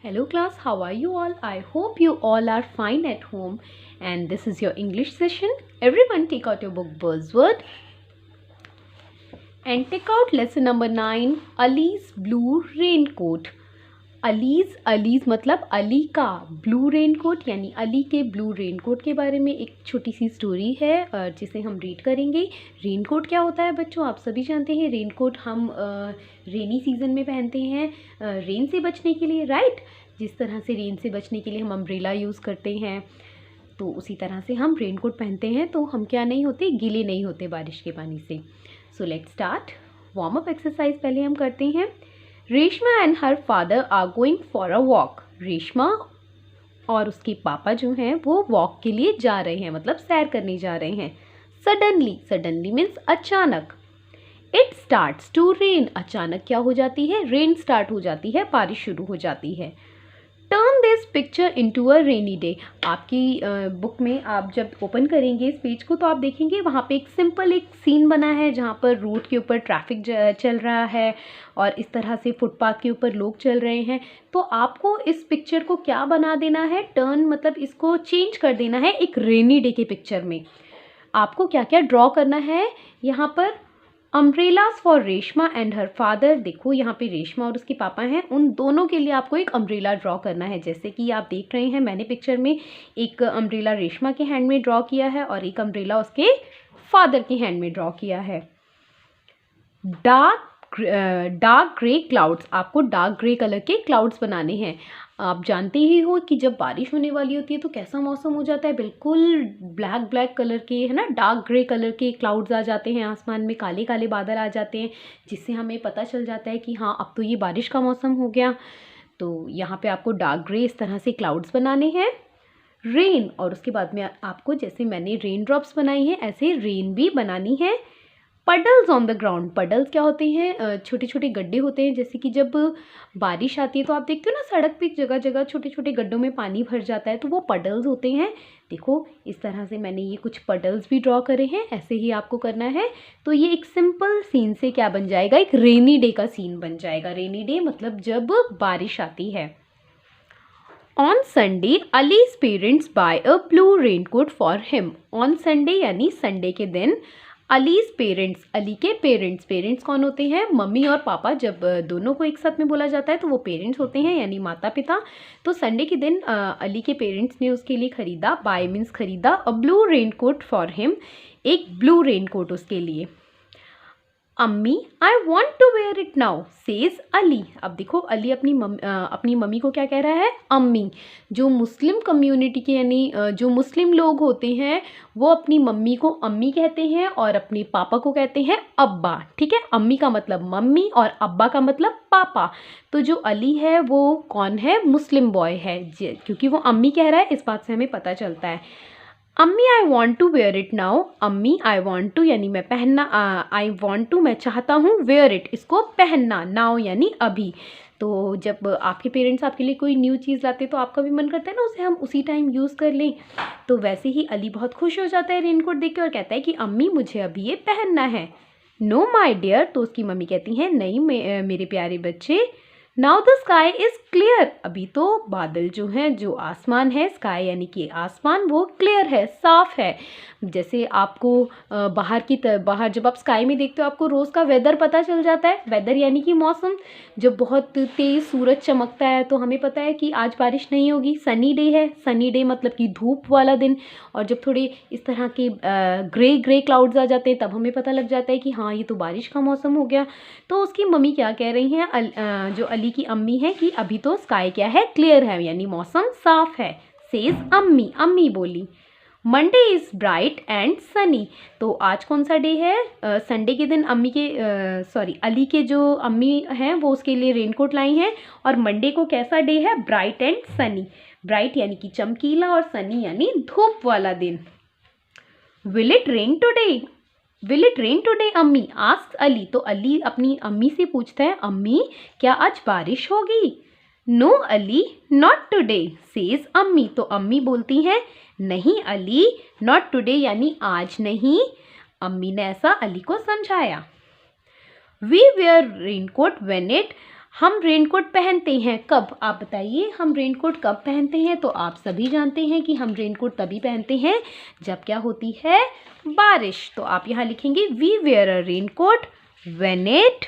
Hello class, how are you all? I hope you all are fine at home and this is your English session. Everyone take out your book Buzzword and take out lesson number 9, Ali's Blue Raincoat. Ali's मतलब अली का blue raincoat यानी अली के blue raincoat के बारे में एक छोटी सी story है जिसे हम रीड करेंगे। रेनकोट क्या होता है बच्चों, आप सभी जानते हैं। रेनकोट हम रेनी सीज़न में पहनते हैं रेन से बचने के लिए, राइट। जिस तरह से रेन से बचने के लिए हम अम्ब्रेला यूज़ करते हैं, तो उसी तरह से हम रेनकोट पहनते हैं तो हम क्या नहीं होते, गीले नहीं होते बारिश के पानी से। So let's start. Warm up exercise पहले हम करते हैं। Reshma and her father are going for a walk. Reshma और उसके पापा जो हैं वो वॉक के लिए जा रहे हैं, मतलब सैर करने जा रहे हैं। सडनली मीन्स अचानक। It starts to rain. अचानक क्या हो जाती है, रेन स्टार्ट हो जाती है, बारिश शुरू हो जाती है। Turn this picture into a rainy day. आपकी बुक में आप जब ओपन करेंगे इस पेज को तो आप देखेंगे वहाँ पे एक सिंपल एक सीन बना है जहाँ पर रोड के ऊपर ट्रैफिक चल रहा है और इस तरह से फुटपाथ के ऊपर लोग चल रहे हैं। तो आपको इस पिक्चर को क्या बना देना है, टर्न मतलब इसको चेंज कर देना है एक रेनी डे के पिक्चर में। आपको क्या क्या ड्रॉ करना है यहाँ पर। Umbrellas for Reshma and her father. देखो यहाँ पे रेशमा और उसके पापा हैं, उन दोनों के लिए आपको एक अम्ब्रेला ड्रॉ करना है। जैसे कि आप देख रहे हैं मैंने पिक्चर में एक अम्ब्रेला रेशमा के हैंड में ड्रॉ किया है और एक अम्ब्रेला उसके फादर के हैंड में ड्रॉ किया है। Dark grey clouds. आपको डार्क ग्रे कलर के क्लाउड्स बनाने हैं। आप जानते ही हो कि जब बारिश होने वाली होती है तो कैसा मौसम हो जाता है, बिल्कुल ब्लैक कलर के, है ना, डार्क ग्रे कलर के क्लाउड्स आ जाते हैं आसमान में, काले काले बादल आ जाते हैं, जिससे हमें पता चल जाता है कि हाँ अब तो ये बारिश का मौसम हो गया। तो यहाँ पे आपको डार्क ग्रे इस तरह से क्लाउड्स बनाने हैं। रेन, और उसके बाद में आपको जैसे मैंने रेन ड्रॉप्स बनाई हैं ऐसे रेन भी बनानी है। Puddles on the ground. Puddles क्या होते हैं, छोटे छोटे गड्ढे होते हैं। जैसे कि जब बारिश आती है तो आप देखते हो ना सड़क पे जगह जगह छोटे छोटे गड्ढों में पानी भर जाता है, तो वो पडल्स होते हैं। देखो इस तरह से मैंने ये कुछ पडल्स भी ड्रॉ करे हैं, ऐसे ही आपको करना है। तो ये एक सिंपल सीन से क्या बन जाएगा, एक रेनी डे का सीन बन जाएगा। रेनी डे मतलब जब बारिश आती है। On Sunday Ali's parents buy a blue raincoat for him. On Sunday यानी संडे के दिन अलीज पेरेंट्स, अली के पेरेंट्स, पेरेंट्स कौन होते हैं, मम्मी और पापा। जब दोनों को एक साथ में बोला जाता है तो वो पेरेंट्स होते हैं यानी माता पिता। तो संडे के दिन अली के पेरेंट्स ने उसके लिए खरीदा, बाय मीन्स खरीदा, a blue raincoat for him, एक ब्लू रेनकोट उसके लिए। अम्मी I want to wear it now says Ali. अब देखो अली अपनी मम्मी को क्या कह रहा है, अम्मी। जो मुस्लिम कम्युनिटी के यानी जो मुस्लिम लोग होते हैं वो अपनी मम्मी को अम्मी कहते हैं और अपने पापा को कहते हैं अब्बा, ठीक है। अम्मी का मतलब मम्मी और अब्बा का मतलब पापा। तो जो अली है वो कौन है, मुस्लिम बॉय है, क्योंकि वो अम्मी कह रहा है इस बात से हमें पता चलता है। अम्मी I want to wear it now. अम्मी आई वॉन्ट टू यानी मैं पहनना, आई वॉन्ट टू मैं चाहता हूँ, वेयर इट इसको पहनना, नाउ यानी अभी। तो जब आपके पेरेंट्स आपके लिए कोई न्यू चीज़ लाते तो आपका भी मन करता है ना उसे हम उसी टाइम यूज़ कर लें। तो वैसे ही अली बहुत खुश हो जाता है रेनकोट देख के और कहता है कि अम्मी मुझे अभी ये पहनना है। No my dear. तो उसकी मम्मी कहती हैं नहीं मेरे प्यारे बच्चे। Now the sky is clear. अभी तो बादल जो हैं, जो आसमान है, स्काई यानी कि आसमान, वो क्लियर है, साफ़ है। जैसे आपको बाहर जब आप स्काई में देखते हो आपको रोज़ का वेदर पता चल जाता है। वेदर यानी कि मौसम। जब बहुत तेज़ सूरज चमकता है तो हमें पता है कि आज बारिश नहीं होगी, सनी डे है। सनी डे मतलब कि धूप वाला दिन। और जब थोड़े इस तरह के ग्रे क्लाउड्स आ जाते हैं तब हमें पता लग जाता है कि हाँ ये तो बारिश का मौसम हो गया। तो उसकी मम्मी क्या कह रही हैं, जो अली की अम्मी है, कि अभी तो स्काई क्या है, क्लियर है यानी मौसम साफ है। सेज अम्मी, अम्मी बोली। Monday is bright and Sunny. तो आज कौन सा डे है, संडे के दिन अली के जो अम्मी हैं वो उसके लिए रेनकोट लाई हैं। और मंडे को कैसा डे है, ब्राइट एंड सनी। ब्राइट यानी कि चमकीला और सनी यानी धूप वाला दिन। Will it rain today, will it rain today अम्मी आस्क्स अली। तो अली अपनी अम्मी से पूछता है, अम्मी क्या आज बारिश होगी। No Ali not today says अम्मी। तो अम्मी बोलती हैं नहीं अली, नॉट टुडे यानी आज नहीं। अम्मी ने ऐसा अली को समझाया। We wear raincoat when it हम रेनकोट पहनते हैं कब, आप बताइए हम रेनकोट कब पहनते हैं। तो आप सभी जानते हैं कि हम रेनकोट तभी पहनते हैं जब क्या होती है, बारिश। तो आप यहाँ लिखेंगे we wear a raincoat when it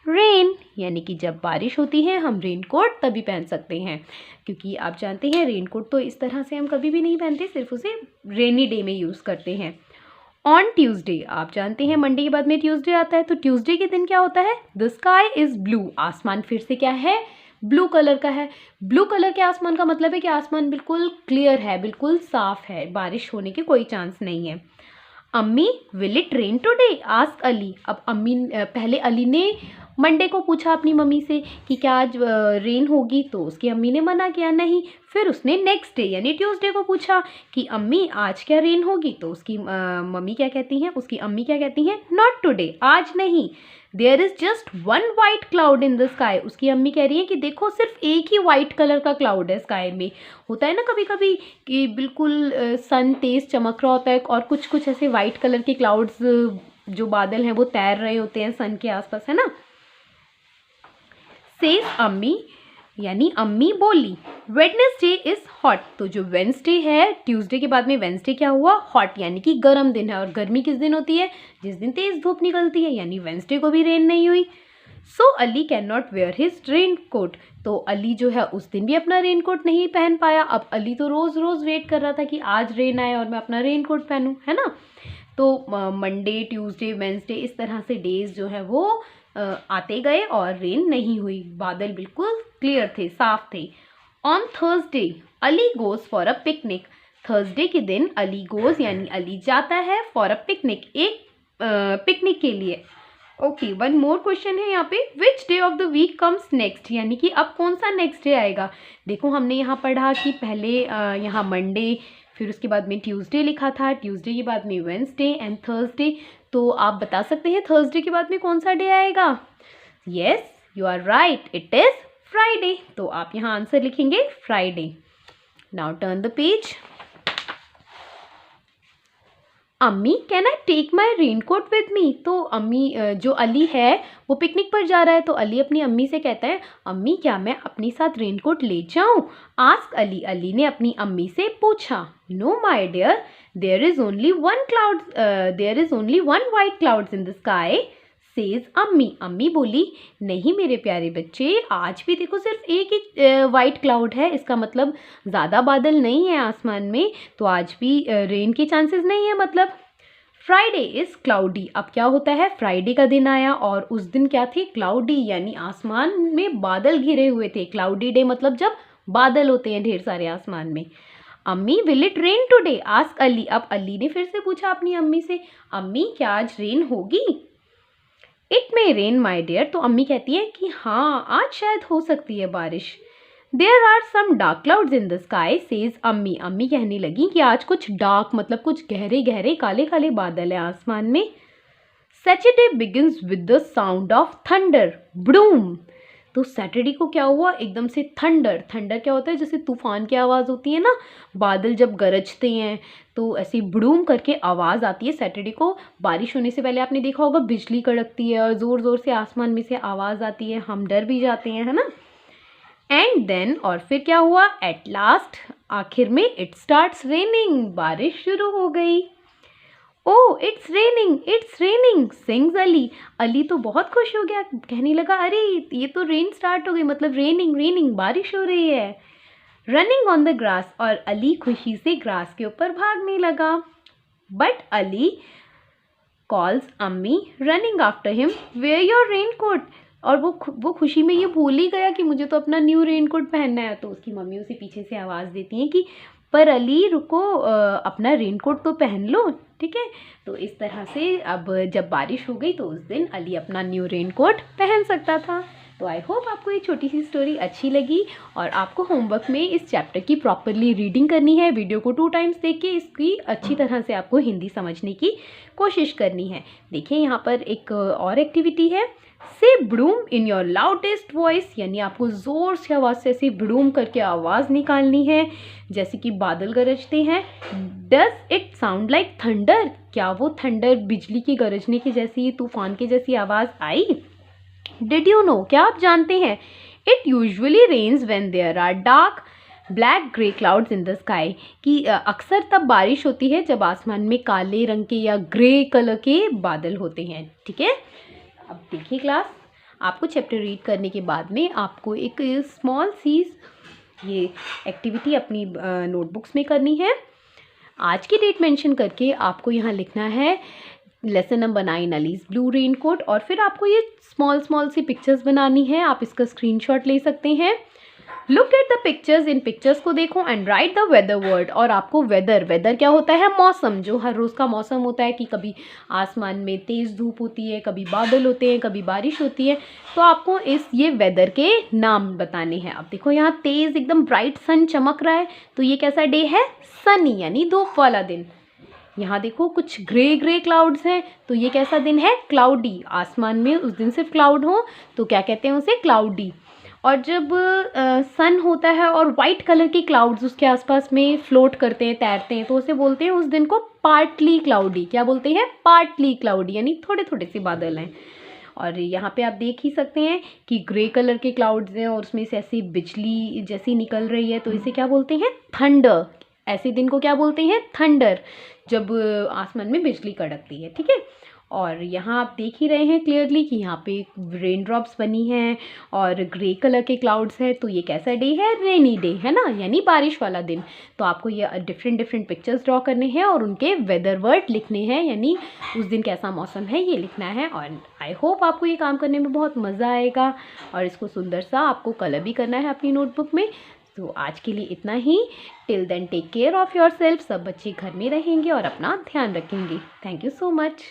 rain, यानी कि जब बारिश होती है हम रेनकोट तभी पहन सकते हैं। क्योंकि आप जानते हैं रेनकोट तो इस तरह से हम कभी भी नहीं पहनते, सिर्फ उसे रेनी डे में यूज़ करते हैं। ऑन ट्यूसडे, आप जानते हैं मंडे के बाद में ट्यूसडे आता है, तो ट्यूसडे के दिन क्या होता है, द स्काई इज़ ब्लू, आसमान फिर से क्या है, ब्लू कलर का है। ब्लू कलर के आसमान का मतलब है कि आसमान बिल्कुल क्लियर है, बिल्कुल साफ है, बारिश होने के कोई चांस नहीं है। अम्मी will it rain today, ask Ali. अब अम्मी पहले अली ने मंडे को पूछा अपनी मम्मी से कि क्या आज रेन होगी, तो उसकी अम्मी ने मना किया नहीं। फिर उसने नेक्स्ट डे यानी ट्यूसडे को पूछा कि अम्मी आज क्या रेन होगी, तो उसकी मम्मी क्या कहती हैं, उसकी अम्मी क्या कहती हैं, नॉट टुडे, आज नहीं। There is just one white cloud in the sky, उसकी अम्मी कह रही है कि देखो सिर्फ एक ही वाइट कलर का क्लाउड है स्काई में। होता है ना कभी कभी कि बिल्कुल सन तेज़ चमक रहा होता है और कुछ कुछ ऐसे वाइट कलर के क्लाउड्स जो बादल हैं वो तैर रहे होते हैं सन के आसपास, है ना। सेज अम्मी, यानी अम्मी बोली, वेडनेसडे इज हॉट, तो जो वेंसडे है, ट्यूसडे के बाद में वेंसडे क्या हुआ, हॉट, यानी कि गर्म दिन है। और गर्मी किस दिन होती है, जिस दिन तेज धूप निकलती है, यानी वेंसडे को भी रेन नहीं हुई। So Ali can not wear his raincoat, तो अली जो है उस दिन भी अपना रेन कोट नहीं पहन पाया। अब अली तो रोज़ रोज़ वेट कर रहा था कि आज रेन आए और मैं अपना रेन कोट पहनूँ, है ना। तो मंडे ट्यूसडे वेंसडे इस तरह से डेज जो है वो आते गए और रेन नहीं हुई, बादल बिल्कुल क्लियर थे, साफ थे। On Thursday Ali goes for a picnic, Thursday के दिन अली गोज यानी अली जाता है फॉर अ पिकनिक, एक पिकनिक के लिए। ओके, वन मोर क्वेश्चन है यहाँ पे, which day of the week comes next, यानी कि अब कौन सा नेक्स्ट डे आएगा। देखो हमने यहाँ पढ़ा कि पहले यहाँ मंडे, फिर उसके बाद में ट्यूसडे लिखा था, ट्यूसडे के बाद में वेंसडे एंड थर्सडे। तो आप बता सकते हैं थर्सडे के बाद में कौन सा डे आएगा। Yes you are right, it is Friday. तो आप यहाँ आंसर लिखेंगे Friday. Now turn the page. Ammi can I take my raincoat with me, तो अम्मी जो अली है वो पिकनिक पर जा रहा है, तो अली अपनी अम्मी से कहता है, अम्मी क्या मैं अपने साथ रेन कोट ले जाऊँ, आस्क अली, अली ने अपनी अम्मी से पूछा। No my dear, there is only one white clouds in the sky, says अम्मी, अम्मी बोली, नहीं मेरे प्यारे बच्चे, आज भी देखो सिर्फ एक ही वाइट क्लाउड है, इसका मतलब ज़्यादा बादल नहीं है आसमान में, तो आज भी रेन के चांसेस नहीं है। मतलब फ्राइडे इज़ क्लाउडी, अब क्या होता है, फ्राइडे का दिन आया और उस दिन क्या थी, क्लाउडी, यानी आसमान में बादल घिरे हुए थे। क्लाउडी डे मतलब जब बादल होते हैं ढेर सारे आसमान में। अम्मी will it rain today, ask Ali, अब अली ने फिर से पूछा अपनी अम्मी से, अम्मी क्या आज रेन होगी। It may rain my dear, तो अम्मी कहती है कि हाँ आज शायद हो सकती है बारिश। There are some dark clouds in the sky, says अम्मी, अम्मी कहने लगी कि आज कुछ डार्क मतलब कुछ गहरे गहरे काले काले बादल है आसमान में। Saturday begins with the sound of thunder, broom, तो सैटरडे को क्या हुआ, एकदम से थंडर, थंडर क्या होता है, जैसे तूफान की आवाज़ होती है ना, बादल जब गरजते हैं तो ऐसे ब्रूम करके आवाज़ आती है। सैटरडे को बारिश होने से पहले आपने देखा होगा बिजली कड़कती है और ज़ोर ज़ोर से आसमान में से आवाज़ आती है, हम डर भी जाते हैं, है ना। एंड देन, और फिर क्या हुआ, एट लास्ट, आखिर में, इट स्टार्ट्स रेनिंग, बारिश शुरू हो गई। Oh it's raining sings Ali, Ali तो बहुत खुश हो गया, कहने लगा अरे ये तो रेन स्टार्ट हो गई, मतलब रेनिंग बारिश हो रही है। रनिंग ऑन द ग्रास, और अली खुशी से ग्रास के ऊपर भागने लगा। बट अली कॉल्स अम्मी running after him, where your raincoat, और वो खुशी में ये भूल ही गया कि मुझे तो अपना न्यू रेन कोट पहनना है। तो उसकी मम्मी उसे पीछे से आवाज़ देती हैं कि पर अली रुको, अपना रेन कोट तो पहन लो, ठीक है। तो इस तरह से अब जब बारिश हो गई तो उस दिन अली अपना न्यू रेन कोट पहन सकता था। तो आई होप आपको ये छोटी सी स्टोरी अच्छी लगी और आपको होमवर्क में इस चैप्टर की प्रॉपरली रीडिंग करनी है। वीडियो को 2 टाइम्स देख के इसकी अच्छी तरह से आपको हिंदी समझने की कोशिश करनी है। देखिए यहाँ पर एक और एक्टिविटी है, say broom in your loudest voice, यानी आपको ज़ोर से आवाज़ से ऐसे ब्रूम करके आवाज़ निकालनी है जैसे कि बादल गरजते हैं। Does it sound like thunder, क्या वो थंडर बिजली की गरजने की जैसी, तूफान की जैसी आवाज़ आई। डिड यू नो, क्या आप जानते हैं, it usually rains when there are dark black grey clouds in the sky, कि अक्सर तब बारिश होती है जब आसमान में काले रंग के या ग्रे कलर के बादल होते हैं। ठीक है, अब देखिए क्लास, आपको चैप्टर रीड करने के बाद में आपको एक स्मॉल सी ये एक्टिविटी अपनी नोटबुक्स में करनी है। आज की डेट मेंशन करके आपको यहाँ लिखना है lesson number 9 allies blue raincoat, और फिर आपको ये स्मॉल सी पिक्चर्स बनानी है। आप इसका स्क्रीनशॉट ले सकते हैं। लुक एट द पिक्चर्स, इन पिक्चर्स को देखो and write the weather word, और आपको वेदर क्या होता है, मौसम, जो हर रोज़ का मौसम होता है कि कभी आसमान में तेज़ धूप होती है, कभी बादल होते हैं, कभी बारिश होती है, तो आपको ये वेदर के नाम बताने हैं। अब देखो यहाँ तेज़ एकदम ब्राइट सन चमक रहा है, तो ये कैसा डे है, सनी यानी धूप वाला दिन। यहाँ देखो कुछ ग्रे क्लाउड्स हैं, तो ये कैसा दिन है, क्लाउडी, आसमान में उस दिन सिर्फ क्लाउड हो तो क्या कहते हैं उसे, क्लाउडी। और जब सन होता है और वाइट कलर के क्लाउड्स उसके आसपास में फ्लोट करते हैं, तैरते हैं, तो उसे बोलते हैं उस दिन को पार्टली क्लाउडी। क्या बोलते हैं, पार्टली क्लाउडी, यानी थोड़े थोड़े से बादल हैं। और यहाँ पे आप देख ही सकते हैं कि ग्रे कलर के क्लाउड्स हैं और उसमें से ऐसी बिजली जैसी निकल रही है, तो इसे क्या बोलते हैं, थंडर। ऐसे दिन को क्या बोलते हैं, थंडर, जब आसमान में बिजली कड़कती है। ठीक है, और यहाँ आप देख ही रहे हैं क्लियरली कि यहाँ पे रेन ड्रॉप्स बनी हैं और ग्रे कलर के क्लाउड्स हैं, तो ये कैसा डे है, रेनी डे है ना, यानी बारिश वाला दिन। तो आपको ये डिफरेंट पिक्चर्स ड्रॉ करने हैं और उनके वेदर वर्ड लिखने हैं, यानी उस दिन कैसा मौसम है ये लिखना है। और आई होप आपको ये काम करने में बहुत मज़ा आएगा और इसको सुंदर सा आपको कलर भी करना है अपनी नोटबुक में। तो आज के लिए इतना ही। Till then take care of yourself. सब बच्चे घर में रहेंगे और अपना ध्यान रखेंगे। Thank you so much.